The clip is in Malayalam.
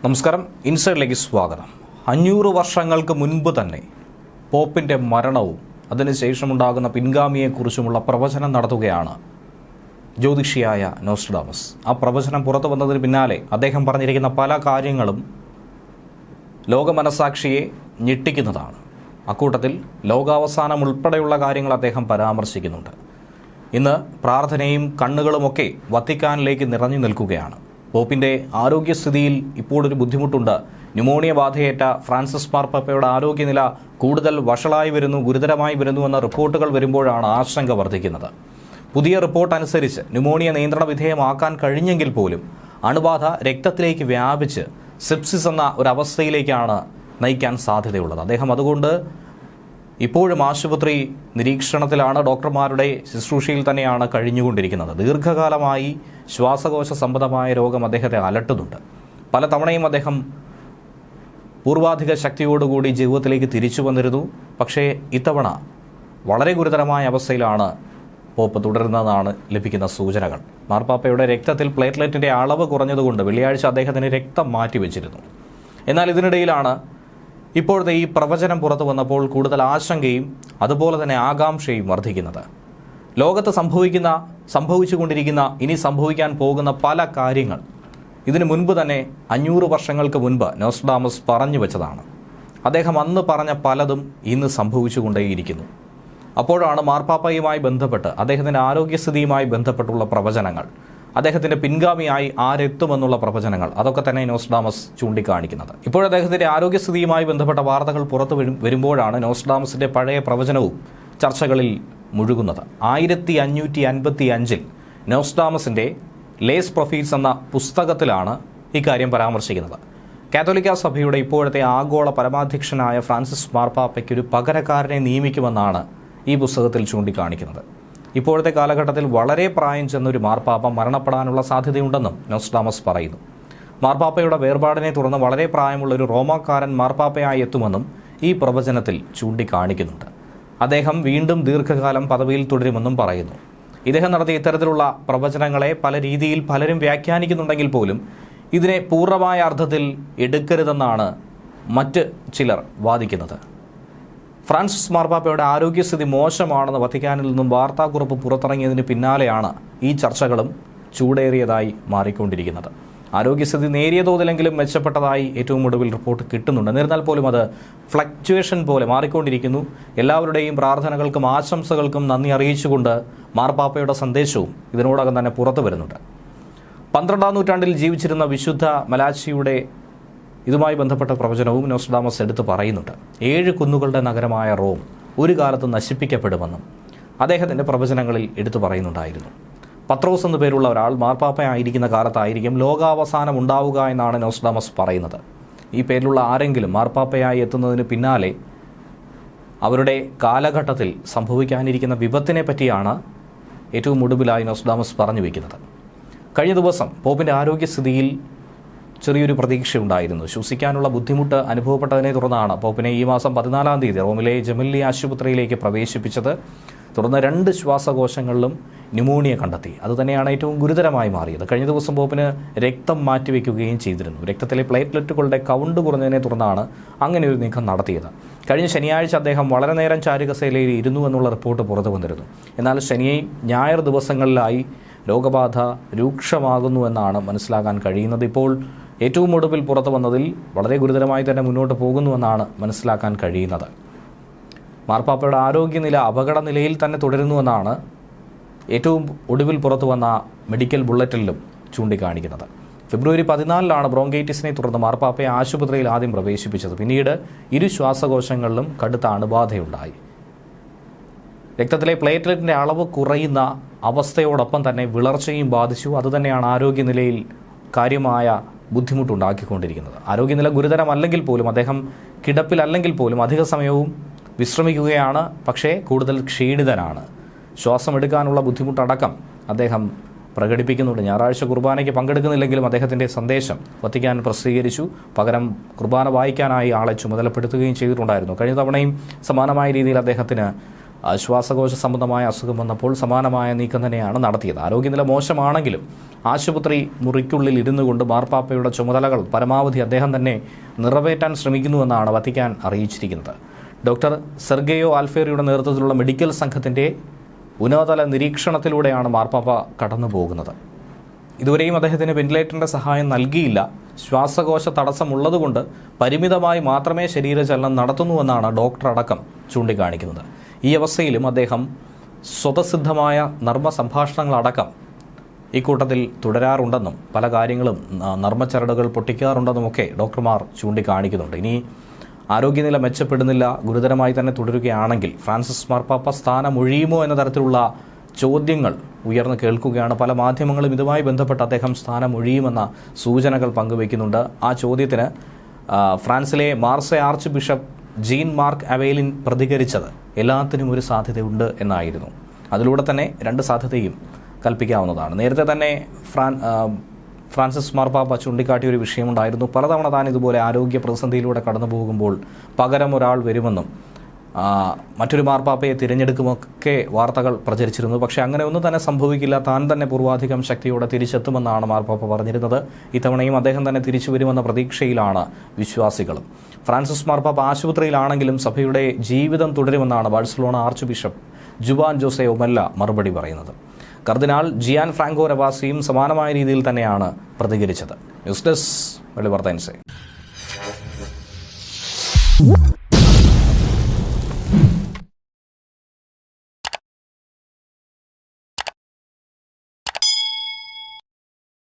നമസ്കാരം, ഇൻസൈഡിലേക്ക് സ്വാഗതം. 500 വർഷങ്ങൾക്ക് മുൻപ് തന്നെ പോപ്പിൻ്റെ മരണവും അതിനുശേഷമുണ്ടാകുന്ന പിൻഗാമിയെക്കുറിച്ചുമുള്ള പ്രവചനം നടത്തുകയാണ് ജ്യോതിഷിയായ നോസ്ട്രഡാമസ്. ആ പ്രവചനം പുറത്തു വന്നതിന് പിന്നാലെ അദ്ദേഹം പറഞ്ഞിരിക്കുന്ന പല കാര്യങ്ങളും ലോകമനസാക്ഷിയെ ഞെട്ടിക്കുന്നതാണ്. അക്കൂട്ടത്തിൽ ലോകാവസാനം ഉൾപ്പെടെയുള്ള കാര്യങ്ങൾ അദ്ദേഹം പരാമർശിക്കുന്നുണ്ട്. ഇന്ന് പ്രാർത്ഥനയും കണ്ണുകളുമൊക്കെ വത്തിക്കാനിലേക്ക് നിറഞ്ഞു നിൽക്കുകയാണ്. പോപ്പിൻ്റെ ആരോഗ്യസ്ഥിതിയിൽ ഇപ്പോഴൊരു ബുദ്ധിമുട്ടുണ്ട്. ന്യൂമോണിയ ബാധയേറ്റ ഫ്രാൻസിസ് മാർപ്പാപ്പയുടെ ആരോഗ്യനില കൂടുതൽ വഷളായി വരുന്നു, ഗുരുതരമായി വരുന്നു എന്ന റിപ്പോർട്ടുകൾ വരുമ്പോഴാണ് ആശങ്ക വർദ്ധിക്കുന്നത്. പുതിയ റിപ്പോർട്ട് അനുസരിച്ച് ന്യൂമോണിയ നിയന്ത്രണ വിധേയമാക്കാൻ കഴിഞ്ഞെങ്കിൽ പോലും അണുബാധ രക്തത്തിലേക്ക് വ്യാപിച്ച് സെപ്സിസ് എന്ന ഒരവസ്ഥയിലേക്കാണ് നയിക്കാൻ സാധ്യതയുള്ളത്. അദ്ദേഹം അതുകൊണ്ട് ഇപ്പോഴും ആശുപത്രി നിരീക്ഷണത്തിലാണ്, ഡോക്ടർമാരുടെ ശുശ്രൂഷയിൽ തന്നെയാണ് കഴിഞ്ഞുകൊണ്ടിരിക്കുന്നത്. ദീർഘകാലമായി ശ്വാസകോശ സംബന്ധമായ രോഗം അദ്ദേഹത്തെ അലട്ടുന്നുണ്ട്. പല തവണയും അദ്ദേഹം പൂർവാധിക ശക്തിയോടുകൂടി ജീവിതത്തിലേക്ക് തിരിച്ചു വന്നിരുന്നു. പക്ഷേ ഇത്തവണ വളരെ ഗുരുതരമായ അവസ്ഥയിലാണ് പോപ്പ് തുടരുന്നതാണ് ലഭിക്കുന്ന സൂചനകൾ. മാർപ്പാപ്പയുടെ രക്തത്തിൽ പ്ലേറ്റ്ലെറ്റിൻ്റെ അളവ് കുറഞ്ഞതുകൊണ്ട് വെള്ളിയാഴ്ച അദ്ദേഹത്തിന് രക്തം മാറ്റിവെച്ചിരുന്നു. എന്നാൽ ഇതിനിടയിലാണ് ഇപ്പോഴത്തെ ഈ പ്രവചനം പുറത്തു വന്നപ്പോൾ കൂടുതൽ ആശങ്കയും അതുപോലെ തന്നെ ആകാംക്ഷയും വർദ്ധിക്കുന്നത്. ലോകത്ത് സംഭവിച്ചുകൊണ്ടിരിക്കുന്ന ഇനി സംഭവിക്കാൻ പോകുന്ന പല കാര്യങ്ങൾ ഇതിനു മുൻപ് തന്നെ 500 വർഷങ്ങൾക്ക് മുൻപ് നോസ്ട്രഡാമസ് പറഞ്ഞു വെച്ചതാണ്. അദ്ദേഹം അന്ന് പറഞ്ഞ പലതും ഇന്ന് സംഭവിച്ചുകൊണ്ടേയിരിക്കുന്നു. അപ്പോഴാണ് മാർപ്പാപ്പയുമായി ബന്ധപ്പെട്ട് അദ്ദേഹത്തിൻ്റെ ആരോഗ്യസ്ഥിതിയുമായി ബന്ധപ്പെട്ടുള്ള പ്രവചനങ്ങൾ, അദ്ദേഹത്തിൻ്റെ പിൻഗാമിയായി ആരെത്തുമെന്നുള്ള പ്രവചനങ്ങൾ, അതൊക്കെ തന്നെ നോസ്ട്രഡാമസ് ചൂണ്ടിക്കാണിക്കുന്നത്. ഇപ്പോൾ അദ്ദേഹത്തിൻ്റെ ആരോഗ്യസ്ഥിതിയുമായി ബന്ധപ്പെട്ട വാർത്തകൾ പുറത്തു വരുമ്പോഴാണ് നോസ്ട്രഡാമസിൻ്റെ പഴയ പ്രവചനവും ചർച്ചകളിൽ മുഴുകുന്നത്. 1555 നോസ്ട്രഡാമസിൻ്റെ ലേസ് പ്രൊഫീറ്റ്സ് എന്ന പുസ്തകത്തിലാണ് ഇക്കാര്യം പരാമർശിക്കുന്നത്. കാത്തോലിക്ക സഭയുടെ ഇപ്പോഴത്തെ ആഗോള പരമാധ്യക്ഷനായ ഫ്രാൻസിസ് മാർപ്പാപ്പയ്ക്കൊരു പകരക്കാരനെ നിയമിക്കുമെന്നാണ് ഈ പുസ്തകത്തിൽ ചൂണ്ടിക്കാണിക്കുന്നത്. ഇപ്പോഴത്തെ കാലഘട്ടത്തിൽ വളരെ പ്രായം ചെന്നൊരു മാർപ്പാപ്പ മരണപ്പെടാനുള്ള സാധ്യതയുണ്ടെന്നും നോസ്ട്രഡാമസ് പറയുന്നു. മാർപ്പാപ്പയുടെ വേർപാടിനെ തുടർന്ന് വളരെ പ്രായമുള്ള ഒരു റോമാക്കാരൻ മാർപ്പാപ്പയായി എത്തുമെന്നും ഈ പ്രവചനത്തിൽ ചൂണ്ടിക്കാണിക്കുന്നുണ്ട്. അദ്ദേഹം വീണ്ടും ദീർഘകാലം പദവിയിൽ തുടരുമെന്നും പറയുന്നു. ഇദ്ദേഹം നടത്തിയ ഇത്തരത്തിലുള്ള പ്രവചനങ്ങളെ പല രീതിയിൽ പലരും വ്യാഖ്യാനിക്കുന്നുണ്ടെങ്കിൽ പോലും ഇതിനെ പൂർണ്ണമായ അർത്ഥത്തിൽ എടുക്കരുതെന്നാണ് മറ്റ് ചിലർ വാദിക്കുന്നത്. ഫ്രാൻസിസ് മാർപ്പാപ്പയുടെ ആരോഗ്യസ്ഥിതി മോശമാണെന്ന് വത്തിക്കാനിൽ നിന്നും വാർത്താക്കുറിപ്പ് പുറത്തിറങ്ങിയതിന് പിന്നാലെയാണ് ഈ ചർച്ചകളും ചൂടേറിയതായി മാറിക്കൊണ്ടിരിക്കുന്നത്. ആരോഗ്യസ്ഥിതി നേരിയ തോതിലെങ്കിലും മെച്ചപ്പെട്ടതായി ഏറ്റവും ഒടുവിൽ റിപ്പോർട്ട് കിട്ടുന്നുണ്ട്. എന്നിരുന്നാൽ പോലും അത് ഫ്ലക്ച്വേഷൻ പോലെ മാറിക്കൊണ്ടിരിക്കുന്നു. എല്ലാവരുടെയും പ്രാർത്ഥനകൾക്കും ആശംസകൾക്കും നന്ദി അറിയിച്ചുകൊണ്ട് മാർപ്പാപ്പയുടെ സന്ദേശവും ഇതിനോടകം തന്നെ പുറത്തു വരുന്നുണ്ട്. 12ാം നൂറ്റാണ്ടിൽ ജീവിച്ചിരുന്ന വിശുദ്ധ മലാച്ചിയുടെ ഇതുമായി ബന്ധപ്പെട്ട പ്രവചനവും നോസ്ട്രഡാമസ് എടുത്തു പറയുന്നുണ്ട്. 7 കുന്നുകളുടെ നഗരമായ റോം ഒരു കാലത്ത് നശിപ്പിക്കപ്പെടുമെന്നും അദ്ദേഹത്തിൻ്റെ പ്രവചനങ്ങളിൽ എടുത്തു പറയുന്നുണ്ടായിരുന്നു. പത്രോസ് എന്നു പേരുള്ള ഒരാൾ മാർപ്പാപ്പയായിരിക്കുന്ന കാലത്തായിരിക്കും ലോകാവസാനം ഉണ്ടാവുക എന്നാണ് നോസ്ട്രഡാമസ് പറയുന്നത്. ഈ പേരിലുള്ള ആരെങ്കിലും മാർപ്പാപ്പയായി എത്തുന്നതിന് പിന്നാലെ അവരുടെ കാലഘട്ടത്തിൽ സംഭവിക്കാനിരിക്കുന്ന വിപത്തിനെ പറ്റിയാണ് ഏറ്റവും ഒടുവിലായി നോസ്ട്രഡാമസ് പറഞ്ഞു വയ്ക്കുന്നത്. കഴിഞ്ഞ ദിവസം പോപ്പിൻ്റെ ആരോഗ്യസ്ഥിതിയിൽ ചെറിയൊരു പ്രതീക്ഷയുണ്ടായിരുന്നു. ശ്വസിക്കാനുള്ള ബുദ്ധിമുട്ട് അനുഭവപ്പെട്ടതിനെ തുടർന്നാണ് പോപ്പിനെ ഈ മാസം 14-ാം തീയതി റോമിലെ ജെമില്ലി ആശുപത്രിയിലേക്ക് പ്രവേശിപ്പിച്ചത്. തുടർന്ന് 2 ശ്വാസകോശങ്ങളിലും ന്യൂമോണിയ കണ്ടെത്തി. അതുതന്നെയാണ് ഏറ്റവും ഗുരുതരമായി മാറിയത്. കഴിഞ്ഞ ദിവസം പോപ്പിന് രക്തം മാറ്റിവെക്കുകയും ചെയ്തിരുന്നു. രക്തത്തിലെ പ്ലേറ്റ്ലെറ്റുകളുടെ കൗണ്ട് കുറഞ്ഞതിനെ തുടർന്നാണ് അങ്ങനെ ഒരു നീക്കം നടത്തിയത്. കഴിഞ്ഞ ശനിയാഴ്ച അദ്ദേഹം വളരെ നേരം ചാരുകസേലയിൽ ഇരുന്നു എന്നുള്ള റിപ്പോർട്ട് പുറത്തു വന്നിരുന്നു. എന്നാൽ ഞായർ ദിവസങ്ങളിലായി രോഗബാധ രൂക്ഷമാകുന്നു എന്നാണ് മനസ്സിലാക്കാൻ കഴിയുന്നത്. ഇപ്പോൾ ഏറ്റവും ഒടുവിൽ പുറത്തു വന്നതിൽ വളരെ ഗുരുതരമായി തന്നെ മുന്നോട്ട് പോകുന്നുവെന്നാണ് മനസ്സിലാക്കാൻ കഴിയുന്നത്. മാർപ്പാപ്പയുടെ ആരോഗ്യനില അപകടനിലയിൽ തന്നെ തുടരുന്നുവെന്നാണ് ഏറ്റവും ഒടുവിൽ പുറത്തു വന്ന മെഡിക്കൽ ബുള്ളറ്റിലും ചൂണ്ടിക്കാണിക്കുന്നത്. ഫെബ്രുവരി 14-ാണ് ബ്രോങ്കൈറ്റിസിനെ തുടർന്ന് മാർപ്പാപ്പയെ ആശുപത്രിയിൽ ആദ്യം പ്രവേശിപ്പിച്ചത്. പിന്നീട് 2 ശ്വാസകോശങ്ങളിലും കടുത്ത അണുബാധയുണ്ടായി. രക്തത്തിലെ പ്ലേറ്റ്ലെറ്റിൻ്റെ അളവ് കുറയുന്ന അവസ്ഥയോടൊപ്പം തന്നെ വിളർച്ചയും ബാധിച്ചു. അതുതന്നെയാണ് ആരോഗ്യനിലയിൽ കാര്യമായ ബുദ്ധിമുട്ടുണ്ടാക്കിക്കൊണ്ടിരിക്കുന്നത്. ആരോഗ്യനില ഗുരുതരമല്ലെങ്കിൽ പോലും, അദ്ദേഹം കിടപ്പിലല്ലെങ്കിൽ പോലും അധിക സമയവും വിശ്രമിക്കുകയാണ്. പക്ഷേ കൂടുതൽ ക്ഷീണിതനാണ്. ശ്വാസമെടുക്കാനുള്ള ബുദ്ധിമുട്ടടക്കം അദ്ദേഹം പ്രകടിപ്പിക്കുന്നുണ്ട്. ഞായറാഴ്ച കുർബാനയ്ക്ക് പങ്കെടുക്കുന്നില്ലെങ്കിലും അദ്ദേഹത്തിൻ്റെ സന്ദേശം വത്തിക്കാൻ പ്രസിദ്ധീകരിച്ചു. പകരം കുർബാന വായിക്കാനായി ആളെ ചുമതലപ്പെടുത്തുകയും ചെയ്തിട്ടുണ്ടായിരുന്നു. കഴിഞ്ഞ തവണയും സമാനമായ രീതിയിൽ അദ്ദേഹത്തിന് ശ്വാസകോശ സംബന്ധമായ അസുഖം വന്നപ്പോൾ സമാനമായ നീക്കം തന്നെയാണ് നടത്തിയത്. ആരോഗ്യനില മോശമാണെങ്കിലും ആശുപത്രി മുറിക്കുള്ളിൽ ഇരുന്നു കൊണ്ട് മാർപ്പാപ്പയുടെ ചുമതലകൾ പരമാവധി അദ്ദേഹം തന്നെ നിറവേറ്റാൻ ശ്രമിക്കുന്നുവെന്നാണ് വത്തിക്കാൻ അറിയിച്ചിരിക്കുന്നത്. ഡോക്ടർ സെർഗെയോ ആൽഫേറിയുടെ നേതൃത്വത്തിലുള്ള മെഡിക്കൽ സംഘത്തിൻ്റെ ഉന്നതതല നിരീക്ഷണത്തിലൂടെയാണ് മാർപ്പാപ്പ കടന്നു പോകുന്നത്. ഇതുവരെയും അദ്ദേഹത്തിന് വെന്റിലേറ്ററിൻ്റെ സഹായം നൽകിയില്ല. ശ്വാസകോശ തടസ്സമുള്ളതുകൊണ്ട് പരിമിതമായി മാത്രമേ ശരീരചലനം നടത്തുന്നുവെന്നാണ് ഡോക്ടർ അടക്കം ചൂണ്ടിക്കാണിക്കുന്നത്. ഈ അവസ്ഥയിലും അദ്ദേഹം സ്വതസിദ്ധമായ നർമ്മ സംഭാഷണങ്ങളടക്കം ഇക്കൂട്ടത്തിൽ തുടരാറുണ്ടെന്നും പല കാര്യങ്ങളും നർമ്മച്ചരടുകൾ പൊട്ടിക്കാറുണ്ടെന്നുമൊക്കെ ഡോക്ടർമാർ ചൂണ്ടിക്കാണിക്കുന്നുണ്ട്. ഇനി ആരോഗ്യനില മെച്ചപ്പെടുന്നില്ല, ഗുരുതരമായി തന്നെ തുടരുകയാണെങ്കിൽ ഫ്രാൻസിസ് മാർപ്പാപ്പ സ്ഥാനമൊഴിയുമോ എന്ന തരത്തിലുള്ള ചോദ്യങ്ങൾ ഉയർന്നു കേൾക്കുകയാണ്. പല മാധ്യമങ്ങളും ഇതുമായി ബന്ധപ്പെട്ട് അദ്ദേഹം സ്ഥാനമൊഴിയുമെന്ന സൂചനകൾ പങ്കുവയ്ക്കുന്നുണ്ട്. ആ ചോദ്യത്തിന് ഫ്രാൻസിലെ Marseille archbishop Jean Marc Aveline പ്രതികരിച്ചത് എല്ലാത്തിനും ഒരു സാധ്യതയുണ്ട് എന്നായിരുന്നു. അതിലൂടെ തന്നെ രണ്ട് സാധ്യതയും കൽപ്പിക്കാവുന്നതാണ്. നേരത്തെ തന്നെ ഫ്രാൻസിസ് മാർപ്പാപ്പ ചൂണ്ടിക്കാട്ടിയ ഒരു വിഷയമുണ്ടായിരുന്നു. പലതവണ താൻ ഇതുപോലെ ആരോഗ്യ പ്രതിസന്ധിയിലൂടെ കടന്നു പോകുമ്പോൾ പകരം ഒരാൾ വരുമെന്നും മറ്റൊരു മാർപ്പാപ്പയെ തിരഞ്ഞെടുക്കുമൊക്കെ വാർത്തകൾ പ്രചരിച്ചിരുന്നു. പക്ഷേ അങ്ങനെ ഒന്നും തന്നെ സംഭവിക്കില്ല, താൻ തന്നെ പൂർവാധികം ശക്തിയോടെ തിരിച്ചെത്തുമെന്നാണ് മാർപ്പാപ്പ പറഞ്ഞിരുന്നത്. ഇത്തവണയും അദ്ദേഹം തന്നെ തിരിച്ചു വരുമെന്ന പ്രതീക്ഷയിലാണ് വിശ്വാസികളും. ഫ്രാൻസിസ് മാർപ്പാപ്പ ആശുപത്രിയിലാണെങ്കിലും സഭയുടെ ജീവിതം തുടരുമെന്നാണ് Barcelona archbishop Juan Jose Omella മറുപടി പറയുന്നത്. കർദിനാൾ ജിയാൻ ഫ്രാങ്കോ രവാസിയും സമാനമായ രീതിയിൽ തന്നെയാണ് പ്രതികരിച്ചത്. News desk വെളിവാർത്ത.